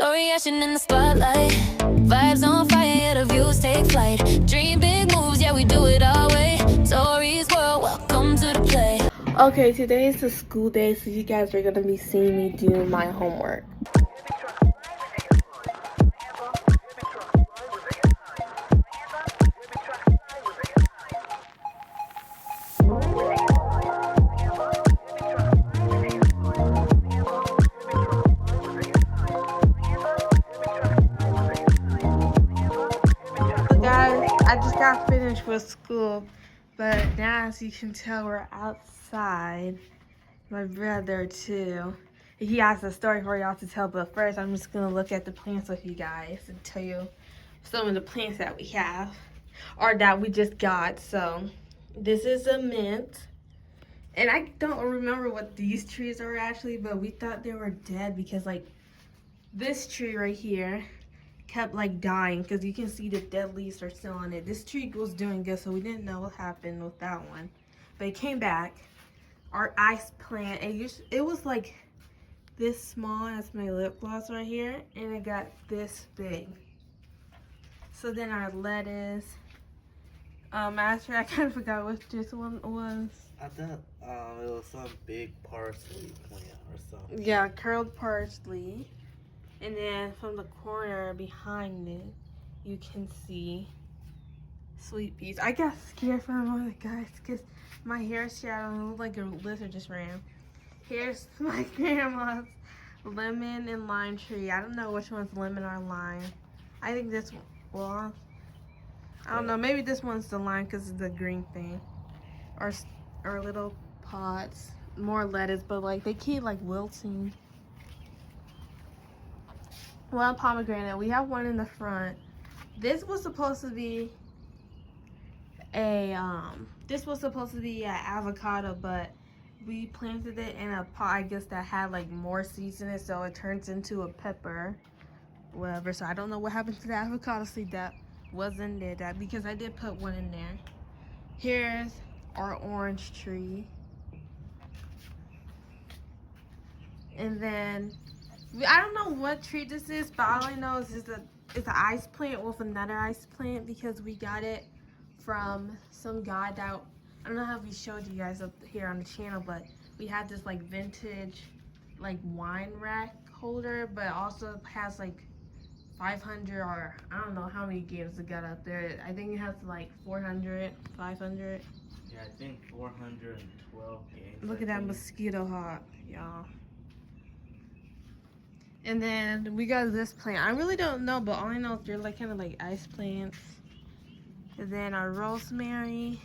Torri-Ashtyn in the spotlight. Vibes on fire, yeah, the views take flight. Dream big moves, yeah, we do it our way. Tori's world, welcome to the play. Okay, today is a school day, so you guys are gonna be seeing me do my homework. Guys, I just got finished with school, but now as you can tell, we're outside. My brother too. He has a story for y'all to tell, but first I'm just gonna look at the plants with you guys and tell you some of the plants that we have or that we just got. So this is a mint, and I don't remember what these trees are actually, but we thought they were dead because like this tree right here kept like dying because you can see the dead leaves are still on it. This tree was doing good, so we didn't know what happened with that one, but it came back. Our ice plant, it was like this small as my lip gloss right here, and it got this big. So then our lettuce, actually I kind of forgot what this one was. I thought it was some big parsley plant or something. Yeah, curled parsley. And then from the corner behind it, you can see sweet peas. I got scared for a moment, guys, because my hair is shadowed and it looked like a lizard just ran. Here's my grandma's lemon and lime tree. I don't know which one's lemon or lime. I think this one, well, I don't know. Maybe this one's the lime because of the green thing. Or little pots, more lettuce, but like they keep like wilting. One pomegranate. We have one in the front. This was supposed to be a avocado, but we planted it in a pot, I guess, that had like more seeds in it, so it turns into a pepper, whatever. So I don't know what happened to the avocado seed that wasn't there, that because I did put one in there. Here's our orange tree, and then I don't know what tree this is, but all I know is it's an ice plant with another ice plant because we got it from some guy that, I don't know if we showed you guys up here on the channel, but we had this like vintage like wine rack holder, but also has like 500 or I don't know how many games it got up there. I think it has like 400, 500. Yeah, I think 412 games. Look at that mosquito hawk, y'all. And then we got this plant. I really don't know, but all I know is they're like kind of like ice plants. And then our rosemary,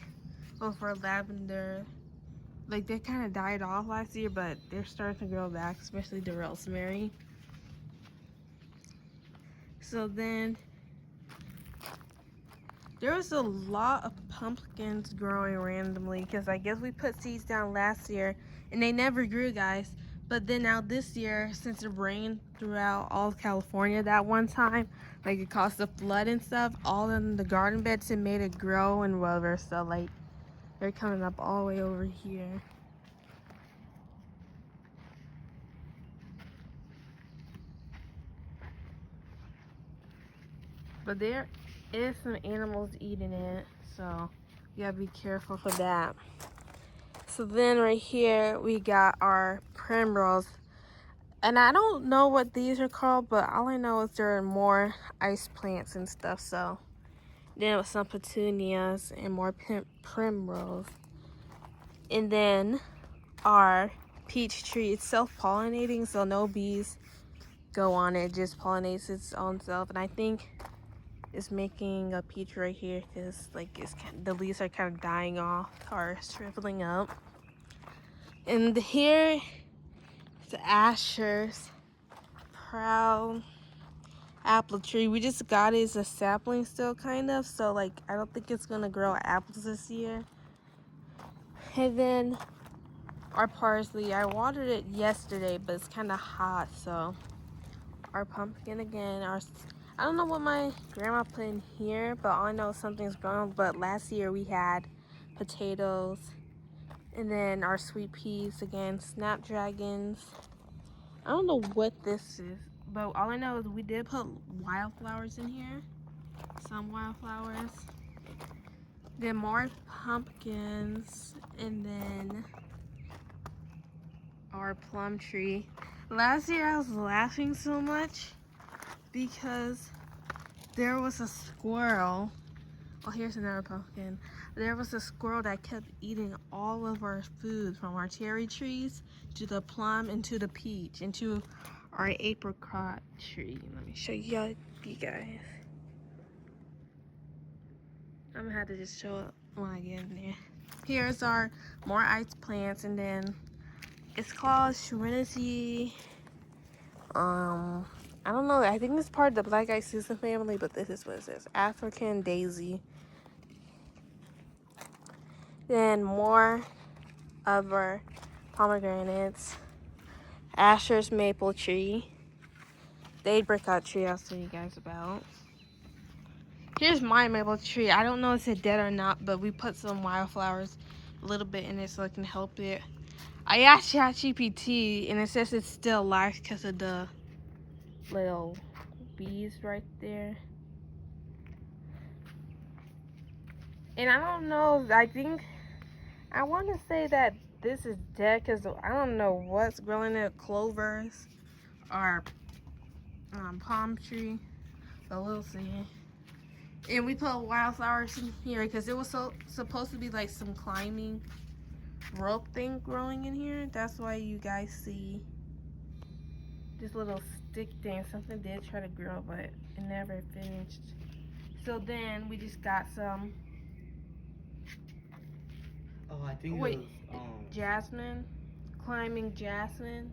both our lavender. Like they kind of died off last year, but they're starting to grow back, especially the rosemary. So then there was a lot of pumpkins growing randomly because I guess we put seeds down last year and they never grew, guys. But then now this year, since it rained throughout all of California that one time, like it caused a flood and stuff, all in the garden beds, it made it grow and whatever. So like they're coming up all the way over here. But there is some animals eating it, so you gotta be careful for that. So then right here we got our primrose, and I don't know what these are called, but all I know is there are more ice plants and stuff. So then with some petunias and more primrose, and then our peach tree, it's self-pollinating, so no bees go on it, just pollinates its own self. And I think it's making a peach right here because like the leaves are kind of dying off or shriveling up. And here is Asher's proud apple tree. We just got it as a sapling still, kind of, so like I don't think it's gonna grow apples this year. And then our parsley, I watered it yesterday, but it's kind of hot. So our pumpkin again, I don't know what my grandma put in here, but all I know is something's growing. But last year we had potatoes, and then our sweet peas again, snapdragons. I don't know what this is, but all I know is we did put wildflowers in here. Some wildflowers. Then more pumpkins. And then our plum tree. Last year I was laughing so much because there was a squirrel. Oh, here's another pumpkin. There was a squirrel that kept eating all of our food, from our cherry trees to the plum and to the peach and to our apricot tree. Let me show you guys. I'm gonna have to just show it when I get in there. Here's our more ice plants, and then it's called Serenity. I don't know. I think it's part of the Black Eyed Susan family, but this is what it says: African Daisy. Then more of our pomegranates. Asher's maple tree. The apricot tree I'll tell you guys about. Here's my maple tree. I don't know if it's dead or not, but we put some wildflowers a little bit in it so it can help it. I asked ChatGPT and it says it's still alive because of the little bees right there. And I don't know, I want to say that this is dead because I don't know what's growing there. Clovers or palm tree, but we'll see. And we put wildflowers in here because it was supposed to be like some climbing rope thing growing in here. That's why you guys see this little stick thing. Something did try to grow, but it never finished. So then we just got some. Oh, I think Wait, it was jasmine, climbing jasmine.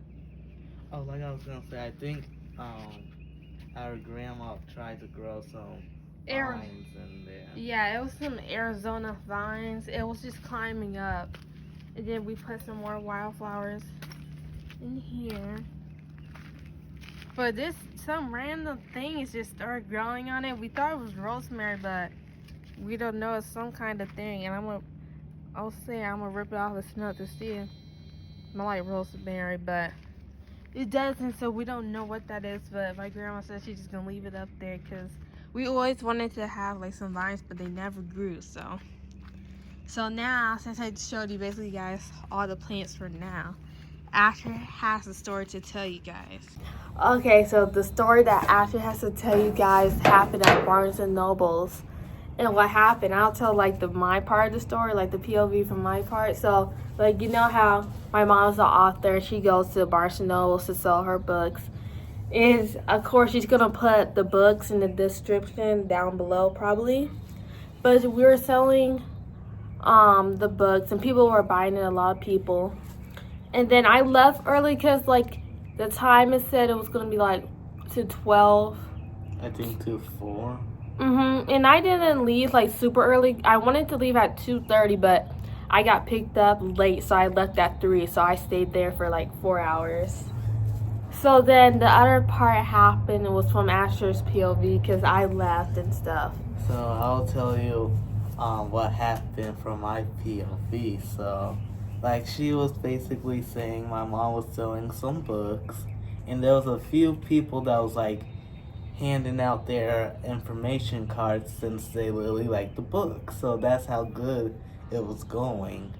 Oh, like I was gonna say, I think our grandma tried to grow some vines in there. Yeah, it was some Arizona vines. It was just climbing up. And then we put some more wildflowers in here. But some random thing is just started growing on it. We thought it was rosemary, but we don't know. It's some kind of thing. And I'm gonna rip it off the snow to see it. Smell like rosemary, but it doesn't, so we don't know what that is. But my grandma said she's just gonna leave it up there because we always wanted to have like some vines, but they never grew. So now, since I showed you basically guys all the plants for now, Asher has a story to tell you guys. Okay, so the story that Asher has to tell you guys happened at Barnes and Nobles. And what happened, I'll tell like my part of the story, like the POV from my part. So like, you know how my mom's an author, she goes to Barnes and Nobles to sell her books. Is of course she's gonna put the books in the description down below probably. But we were selling the books and people were buying it, a lot of people. And then I left early because like the time it said it was gonna be like to 12. I think to 4. And I didn't leave like super early. I wanted to leave at 2:30, but I got picked up late, so I left at 3. So I stayed there for like 4 hours. So then the other part happened. It was from Asher's POV because I left and stuff. So I'll tell you what happened from my POV. So like she was basically saying my mom was selling some books, and there was a few people that was like handing out their information cards since they really liked the book. So that's how good it was going.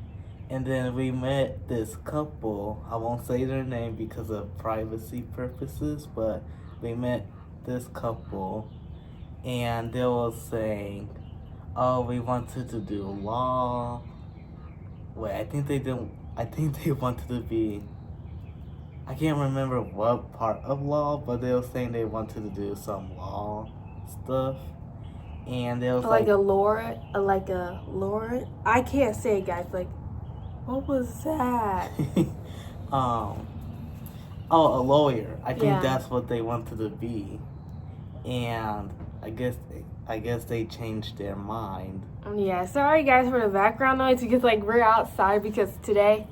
And then we met this couple. I won't say their name because of privacy purposes, but we met this couple and they were saying, oh, we wanted to do law. Wait, I think they wanted to be, I can't remember what part of law, but they were saying they wanted to do some law stuff. And they was like a lawyer, I can't say it, guys. Like, what was that? Oh, a lawyer. I think that's what they wanted to be. And I guess they changed their mind. Yeah, sorry guys for the background noise because like we're outside because today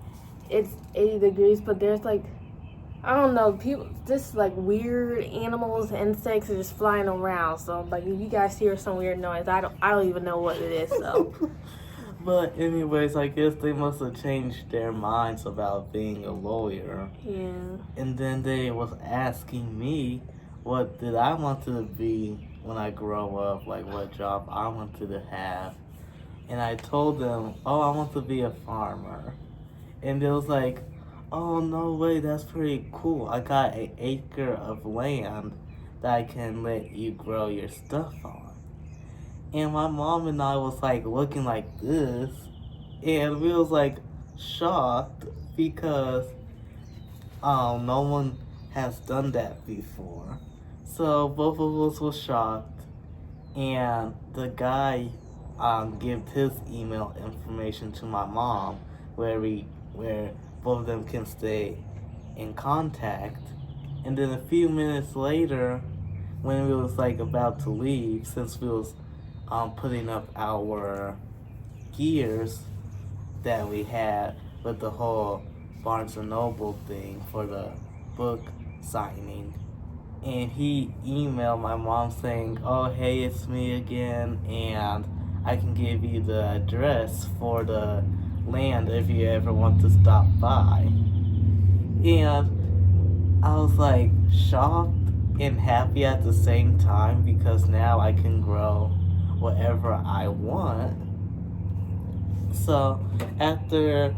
it's 80 degrees, but there's like, I don't know, people, just like weird animals, insects are just flying around. So like if you guys hear some weird noise, I don't even know what it is. So. But anyways, I guess they must have changed their minds about being a lawyer. Yeah. And then they was asking me what did I want to be when I grow up, like what job I wanted to have. And I told them, oh, I want to be a farmer. And it was like, oh, no way, that's pretty cool. I got an acre of land that I can let you grow your stuff on. And my mom and I was like looking like this, and we was like shocked because no one has done that before. So both of us was shocked, and the guy gave his email information to my mom, where both of them can stay in contact. And then a few minutes later, when we was like about to leave, since we was putting up our gears that we had with the whole Barnes and Noble thing for the book signing, and he emailed my mom saying, oh, hey, it's me again, and I can give you the address for the land if you ever want to stop by. And I was like shocked and happy at the same time because now I can grow whatever I want. So after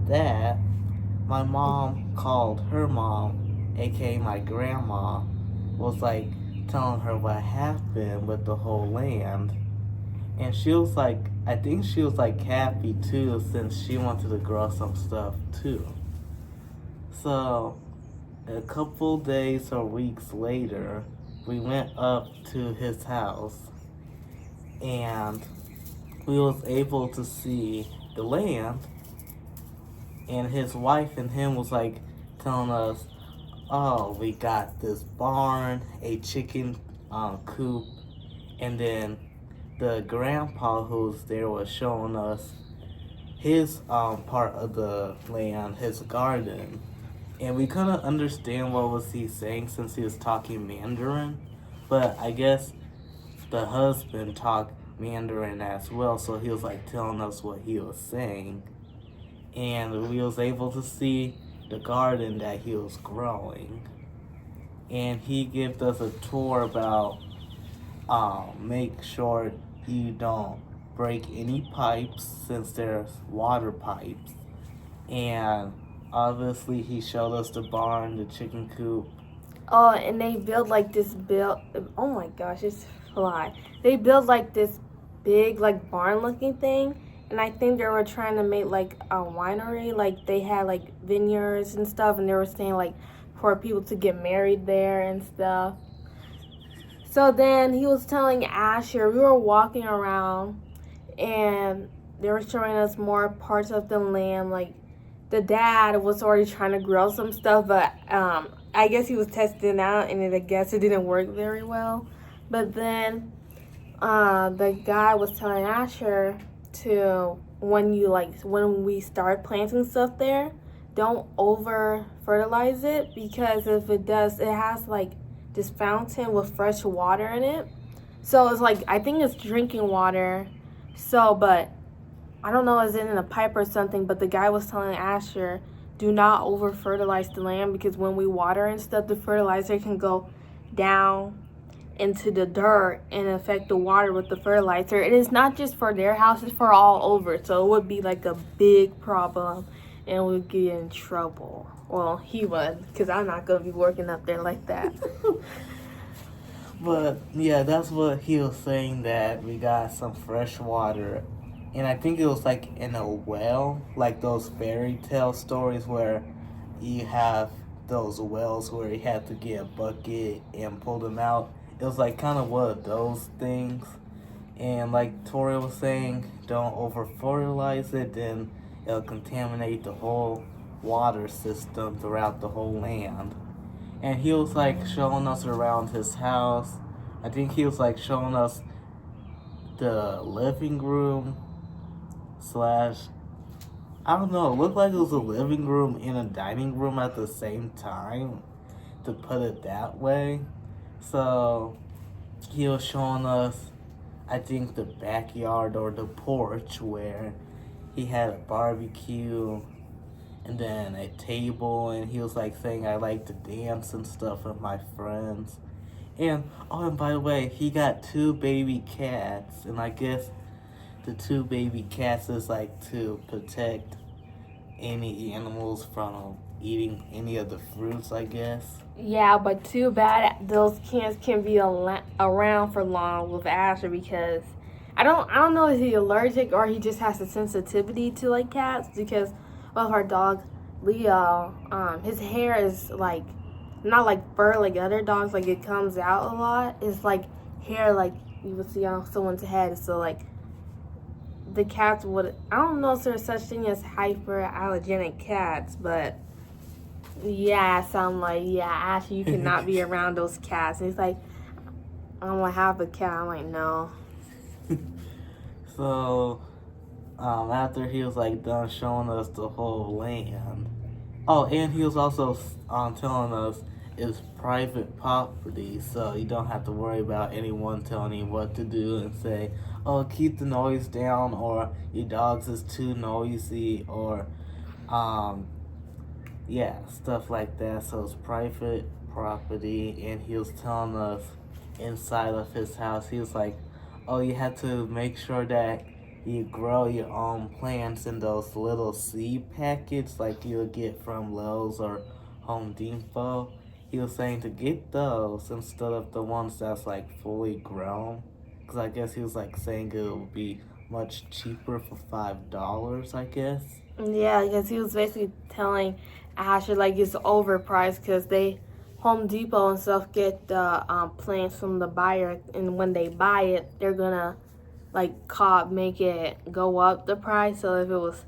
that, my mom called her mom, aka my grandma, was like telling her what happened with the whole land. And she was like, I think she was like happy too since she wanted to grow some stuff too. So a couple days or weeks later, we went up to his house and we was able to see the land, and his wife and him was like telling us, oh, we got this barn, a chicken coop, and then the grandpa who's there was showing us his part of the land, his garden, and we couldn't understand what was he saying since he was talking Mandarin, but I guess the husband talked Mandarin as well, so he was like telling us what he was saying, and we was able to see the garden that he was growing, and he gave us a tour about make sure you don't break any pipes since there's water pipes, and obviously he showed us the barn, the chicken coop. Oh, and they build like this oh my gosh, it's fly. They build like this big like barn looking thing, and I think they were trying to make like a winery. Like they had like vineyards and stuff, and they were saying like for people to get married there and stuff. So then he was telling Asher, we were walking around and they were showing us more parts of the land. Like the dad was already trying to grow some stuff, but I guess he was testing it out, and I guess it didn't work very well. But then the guy was telling Asher to when we start planting stuff there, don't over fertilize it, because if it does, it has like this fountain with fresh water in it. So it's like, I think it's drinking water. So, but I don't know, is it in a pipe or something? But the guy was telling Asher, do not over fertilize the land, because when we water and stuff, the fertilizer can go down into the dirt and affect the water with the fertilizer. It is not just for their house, it's for all over. So it would be like a big problem and we'd get in trouble. Well, he would, because I'm not going to be working up there like that. But yeah, that's what he was saying, that we got some fresh water. And I think it was like in a well, like those fairy tale stories where you have those wells where you have to get a bucket and pull them out. It was like kind of one of those things. And like Tori was saying, don't over fertilize it, then it'll contaminate the whole water system throughout the whole land. And he was like showing us around his house. I think he was like showing us the living room slash, I don't know, it looked like it was a living room and a dining room at the same time, to put it that way. So he was showing us, I think, the backyard or the porch where he had a barbecue and then a table, and he was like saying I like to dance and stuff with my friends. And by the way, he got 2 baby cats, and I guess the 2 baby cats is like to protect any animals from eating any of the fruits, I guess. Yeah, but too bad those cats can't be around for long with Asher because I don't know if he's allergic or he just has a sensitivity to like cats because of our dog Leo. His hair is like not like fur like other dogs, like it comes out a lot. It's like hair like you would see on someone's head. So like the cats would I don't know if there's such thing as hyperallergenic cats, but yeah, so I'm like, yeah, Asher, you cannot be around those cats. And he's like, I don't want to have a cat. I'm like, no. So, after he was like done showing us the whole land. Oh, and he was also telling us it's private property, so you don't have to worry about anyone telling you what to do and say, oh, keep the noise down, or your dog's is too noisy, or yeah, stuff like that. So it's private property, and he was telling us inside of his house, he was like, oh, you have to make sure that you grow your own plants in those little seed packets like you'll get from Lowe's or Home Depot. He was saying to get those instead of the ones that's like fully grown. Because I guess he was like saying it would be much cheaper for $5, I guess. Yeah, because he was basically telling Asher like it's overpriced because they Home Depot and stuff get the plants from the buyer, and when they buy it, they're gonna like make it go up the price. So if it was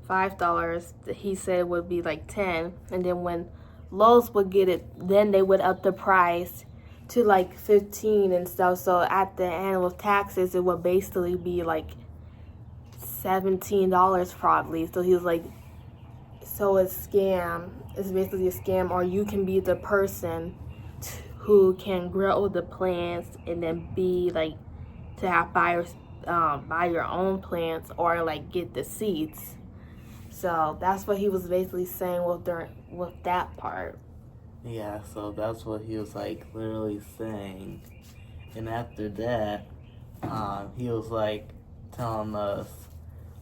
$5, he said it would be like 10, and then when Lowe's would get it, then they would up the price to like 15 and stuff. So at the end with taxes, it would basically be like $17 probably. So he was like, so it's scam. It's basically a scam, or you can be the person who can grow the plants and then be like to have buyers buy your own plants or like get the seeds. So that's what he was basically saying with that part. Yeah, so that's what he was like literally saying. And after that, he was like telling us,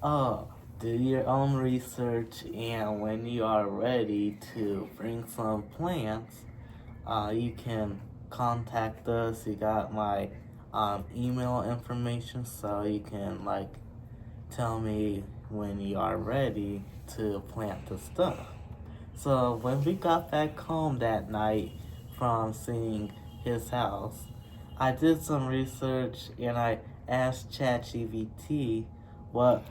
oh, do your own research, and when you are ready to bring some plants, you can contact us. You got my email information, so you can like tell me when you are ready to plant the stuff. So when we got back home that night from seeing his house, I did some research and I asked ChatGPT what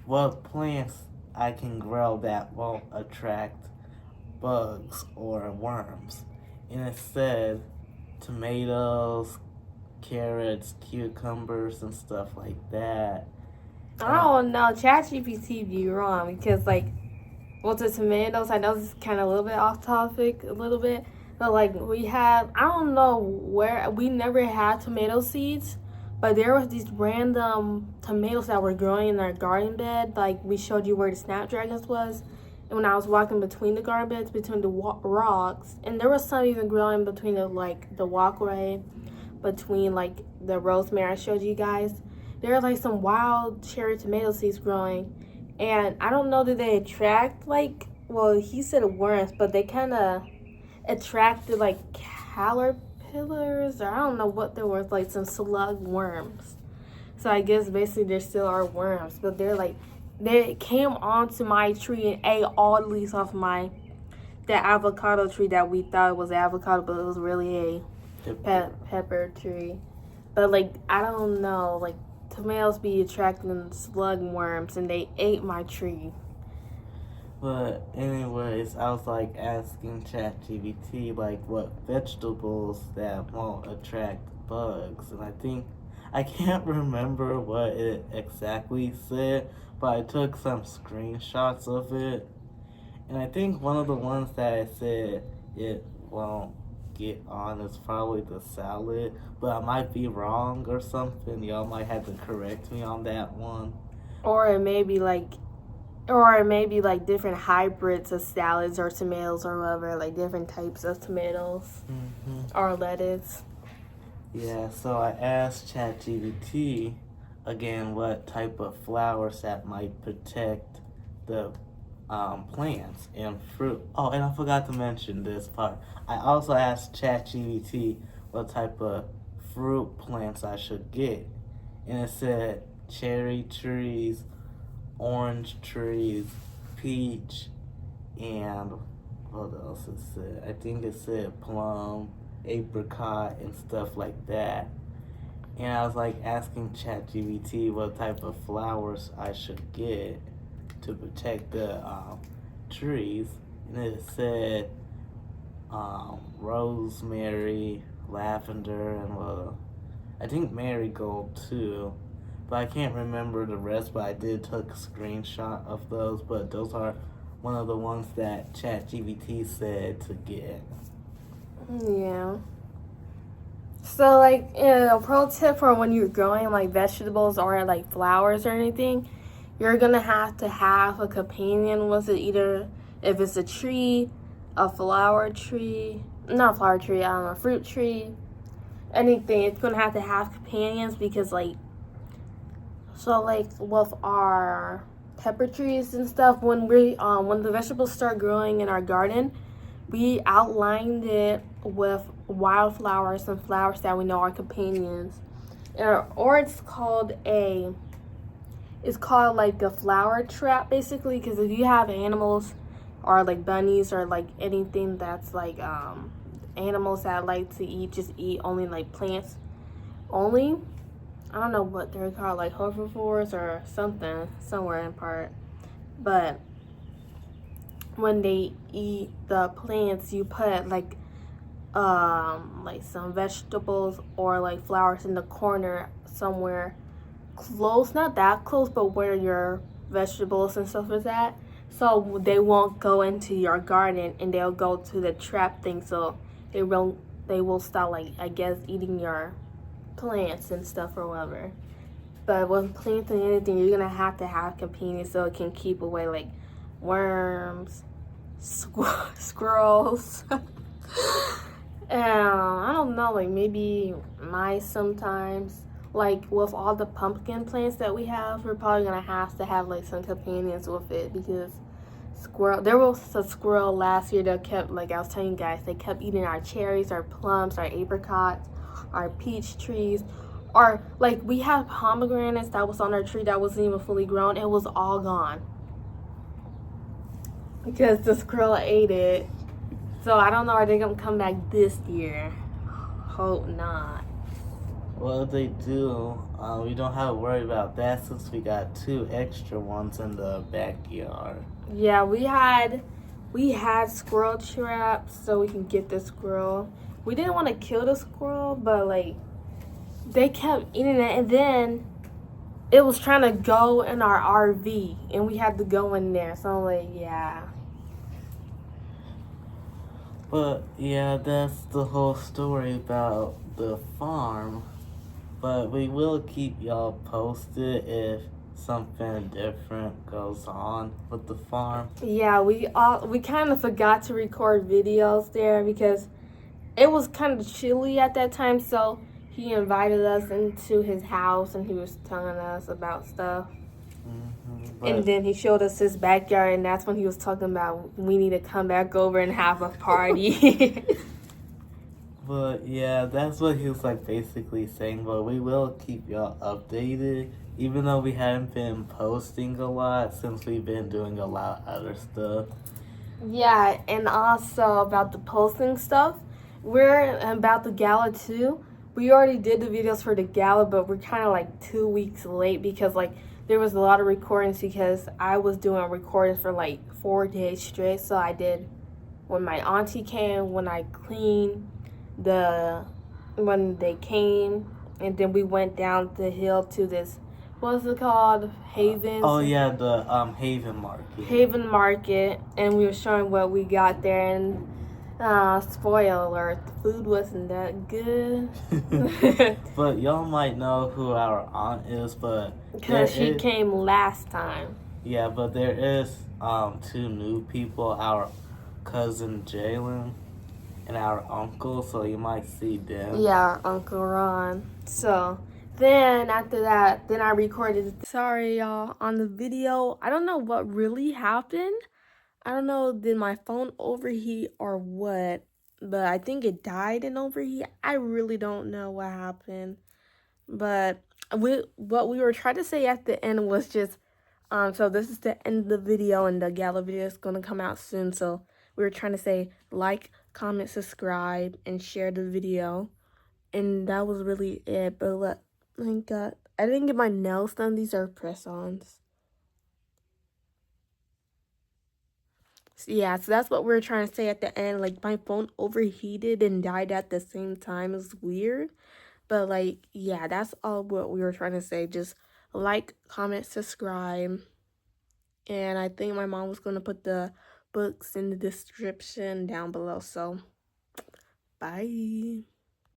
what plants I can grow that won't attract bugs or worms. And it said tomatoes, carrots, cucumbers, and stuff like that. I don't know. ChatGPT be wrong because like with the tomatoes, I know this is kind of a little bit off topic, a little bit, but like we have, I don't know where we never had tomato seeds, but there was these random tomatoes that were growing in our garden bed. Like we showed you where the snapdragons was, and when I was walking between the garden beds, between the rocks, and there was some even growing between the walkway, between like the rosemary I showed you guys. There are like some wild cherry tomato seeds growing, and I don't know, do they attract like, well, he said worms, but they kind of attracted like caterpillars, or I don't know what there was, like some slug worms. So I guess basically there still are worms, but they came onto my tree and ate all the leaves off the avocado tree that we thought was avocado, but it was really a pepper tree. But like I don't know, like tomatoes be attracting slug worms, and they ate my tree. But anyways, I was like asking ChatGPT like what vegetables that won't attract bugs, and I can't remember what it exactly said, but I took some screenshots of it, and I think one of the ones that I said it won't get on is probably the salad, but I might be wrong or something. Y'all might have to correct me on that one. Or it may be like Or maybe like different hybrids of salads or tomatoes or whatever, like different types of tomatoes or lettuce. Yeah, so I asked ChatGPT again what type of flowers that might protect the plants and fruit. Oh, and I forgot to mention this part. I also asked ChatGPT what type of fruit plants I should get, and it said cherry trees, orange trees, peach, and what else it said? I think it said plum, apricot, and stuff like that. And I was like asking ChatGPT what type of flowers I should get to protect the trees, and it said rosemary, lavender, and I think marigold too. But I can't remember the rest. But I did take a screenshot of those. But those are one of the ones that ChatGPT said to get. Yeah. So, like, a pro tip for when you're growing, like, vegetables or, like, flowers or anything, you're going to have a companion with it, either if it's a tree, a flower tree, not a flower tree, I don't know, a fruit tree, anything. It's going to have companions because, like, so, like, with our pepper trees and stuff, when the vegetables start growing in our garden, we outlined it with wildflowers and flowers that we know are companions. Or it's called like a flower trap, basically, because if you have animals or like bunnies or like anything that's like animals that like to eat only like plants only, I don't know what they're called, like herbivores or something, somewhere in part, but when they eat the plants, you put like some vegetables or like flowers in the corner somewhere close, not that close, but where your vegetables and stuff is at, so they won't go into your garden and they'll go to the trap thing, so they will stop, like, I guess, eating your plants and stuff or whatever. But with plants and anything, you're gonna have to have companions so it can keep away like worms, squirrels, and I don't know, like maybe mice sometimes. Like with all the pumpkin plants that we have, we're probably gonna have to have like some companions with it because there was a squirrel last year that kept, like I was telling you guys, they kept eating our cherries, our plums, our apricots, our peach trees, or like we had pomegranates that was on our tree that wasn't even fully grown. It was all gone because the squirrel ate it. So I don't know, are they gonna come back this year? Hope not. Well, if they do, we don't have to worry about that since we got 2 extra ones in the backyard. Yeah, we had squirrel traps so we can get the squirrel. We didn't want to kill the squirrel, but like they kept eating it, and then it was trying to go in our RV, and we had to go in there. So I'm like, yeah. But yeah, that's the whole story about the farm. But we will keep y'all posted if something different goes on with the farm. Yeah, we kind of forgot to record videos there because it was kind of chilly at that time, so he invited us into his house and he was telling us about stuff. And then he showed us his backyard, and that's when he was talking about we need to come back over and have a party. But yeah, that's what he was like basically saying. But we will keep y'all updated, even though we haven't been posting a lot since we've been doing a lot of other stuff. Yeah, and also about the posting stuff, we're about the gala too. We already did the videos for the gala, but we're kind of like 2 weeks late because like there was a lot of recordings because I was doing recordings for like 4 days straight. So I did when my auntie came, when I cleaned when they came, and then we went down the hill to this, what's it called, Haven? Oh yeah, the Haven Market, and we were showing what we got there, and spoiler alert, the food wasn't that good. But y'all might know who our aunt is, but because she came last time. Yeah, but there is two new people, our cousin Jalen and our uncle, so you might see them. Yeah, Uncle Ron. So then after that, then I recorded. Sorry, y'all, on the video. I don't know what really happened. I don't know, did my phone overheat or what? But I think it died in overheat. I really don't know what happened. But what we were trying to say at the end was just, so this is the end of the video, and the gala video is gonna come out soon. So we were trying to say like, comment, subscribe, and share the video. And that was really it. But look, my God, I didn't get my nails done. These are press-ons. So yeah, so that's what we're trying to say at the end. Like, my phone overheated and died at the same time. It's weird. But like, yeah, that's all what we were trying to say. Just like, comment, subscribe. And I think my mom was gonna put the books in the description down below. So bye.